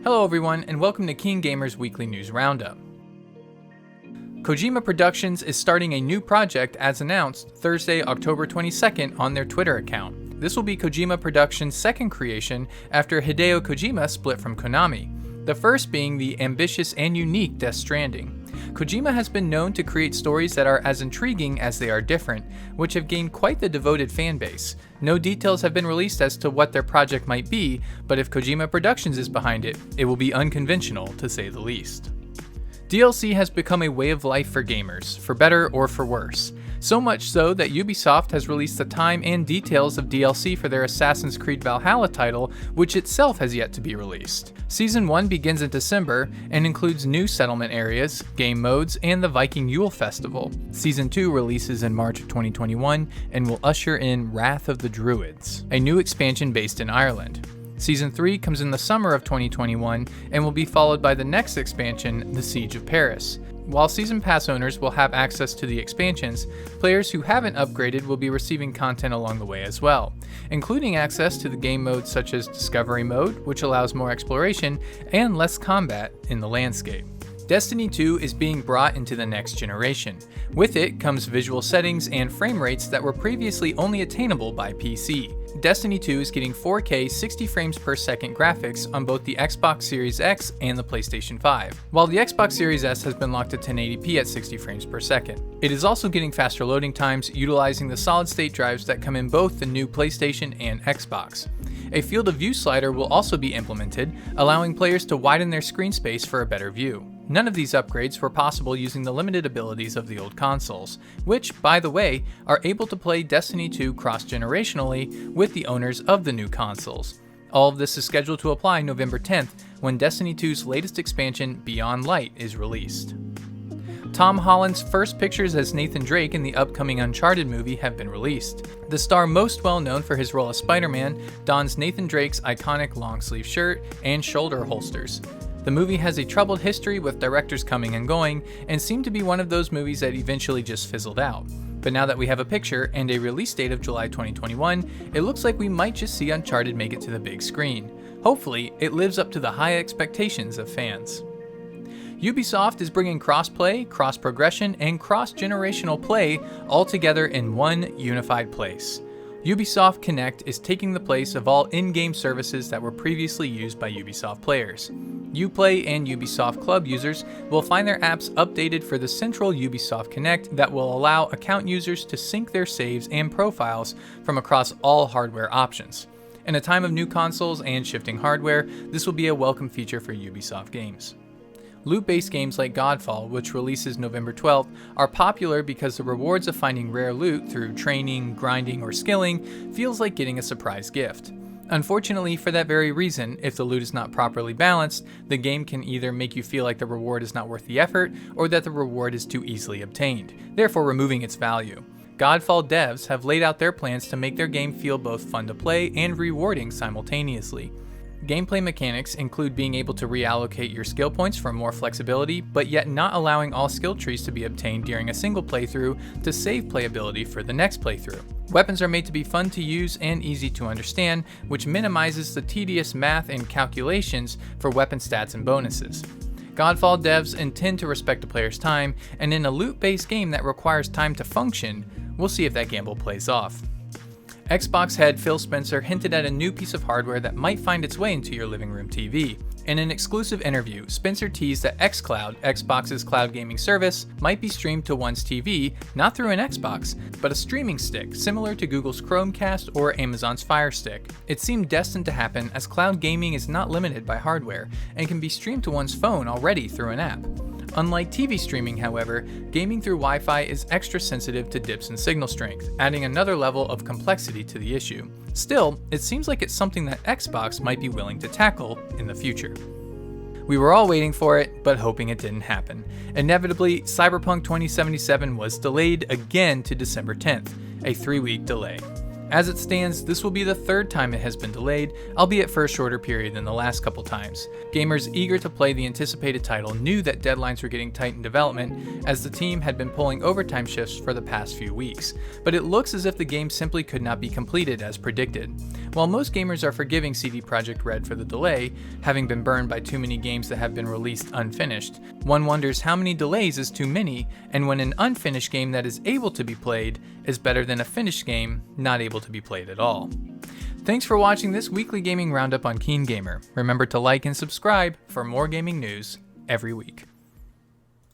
Hello everyone, and welcome to KeenGamer's Weekly News Roundup. Kojima Productions is starting a new project as announced Thursday, October 22nd on their Twitter account. This will be Kojima Productions' second creation after Hideo Kojima split from Konami, the first being the ambitious and unique Death Stranding. Kojima has been known to create stories that are as intriguing as they are different, which have gained quite the devoted fan base. No details have been released as to what their project might be, but if Kojima Productions is behind it, it will be unconventional to say the least. DLC has become a way of life for gamers, for better or for worse. So much so that Ubisoft has released the time and details of DLC for their Assassin's Creed Valhalla title, which itself has yet to be released. Season 1 begins in December and includes new settlement areas, game modes, and the Viking Yule Festival. Season 2 releases in March of 2021 and will usher in Wrath of the Druids, a new expansion based in Ireland. Season 3 comes in the summer of 2021 and will be followed by the next expansion, The Siege of Paris. While Season Pass owners will have access to the expansions, players who haven't upgraded will be receiving content along the way as well, including access to the game modes such as Discovery Mode, which allows more exploration and less combat in the landscape. Destiny 2 is being brought into the next generation. With it comes visual settings and frame rates that were previously only attainable by PC. Destiny 2 is getting 4K 60 frames per second graphics on both the Xbox Series X and the PlayStation 5, while the Xbox Series S has been locked at 1080p at 60 frames per second. It is also getting faster loading times, utilizing the solid-state drives that come in both the new PlayStation and Xbox. A field of view slider will also be implemented, allowing players to widen their screen space for a better view. None of these upgrades were possible using the limited abilities of the old consoles, which, by the way, are able to play Destiny 2 cross-generationally with the owners of the new consoles. All of this is scheduled to apply November 10th, when Destiny 2's latest expansion, Beyond Light, is released. Tom Holland's first pictures as Nathan Drake in the upcoming Uncharted movie have been released. The star most well known for his role as Spider-Man dons Nathan Drake's iconic long-sleeve shirt and shoulder holsters. The movie has a troubled history with directors coming and going, and seemed to be one of those movies that eventually just fizzled out. But now that we have a picture and a release date of July 2021, it looks like we might just see Uncharted make it to the big screen. Hopefully, it lives up to the high expectations of fans. Ubisoft is bringing cross-play, cross-progression, and cross-generational play all together in one unified place. Ubisoft Connect is taking the place of all in-game services that were previously used by Ubisoft players. Uplay and Ubisoft Club users will find their apps updated for the central Ubisoft Connect that will allow account users to sync their saves and profiles from across all hardware options. In a time of new consoles and shifting hardware, this will be a welcome feature for Ubisoft games. Loot-based games like Godfall, which releases November 12th, are popular because the rewards of finding rare loot through training, grinding, or skilling feels like getting a surprise gift. Unfortunately, for that very reason, if the loot is not properly balanced, the game can either make you feel like the reward is not worth the effort, or that the reward is too easily obtained, therefore removing its value. Godfall devs have laid out their plans to make their game feel both fun to play and rewarding simultaneously. Gameplay mechanics include being able to reallocate your skill points for more flexibility, but yet not allowing all skill trees to be obtained during a single playthrough to save playability for the next playthrough. Weapons are made to be fun to use and easy to understand, which minimizes the tedious math and calculations for weapon stats and bonuses. Godfall devs intend to respect a player's time, and in a loot-based game that requires time to function, we'll see if that gamble plays off. Xbox head Phil Spencer hinted at a new piece of hardware that might find its way into your living room TV. In an exclusive interview, Spencer teased that xCloud, Xbox's cloud gaming service, might be streamed to one's TV, not through an Xbox, but a streaming stick similar to Google's Chromecast or Amazon's Fire Stick. It seemed destined to happen as cloud gaming is not limited by hardware and can be streamed to one's phone already through an app. Unlike TV streaming, however, gaming through Wi-Fi is extra sensitive to dips in signal strength, adding another level of complexity to the issue. Still, it seems like it's something that Xbox might be willing to tackle in the future. We were all waiting for it, but hoping it didn't happen. Inevitably, Cyberpunk 2077 was delayed again to December 10th, a 3-week delay. As it stands, this will be the third time it has been delayed, albeit for a shorter period than the last couple times. Gamers eager to play the anticipated title knew that deadlines were getting tight in development, as the team had been pulling overtime shifts for the past few weeks, but it looks as if the game simply could not be completed as predicted. While most gamers are forgiving CD Projekt Red for the delay, having been burned by too many games that have been released unfinished, one wonders how many delays is too many, and when an unfinished game that is able to be played is better than a finished game not able to be played at all. Thanks for watching this weekly gaming roundup on KeenGamer. Remember to like and subscribe for more gaming news every week.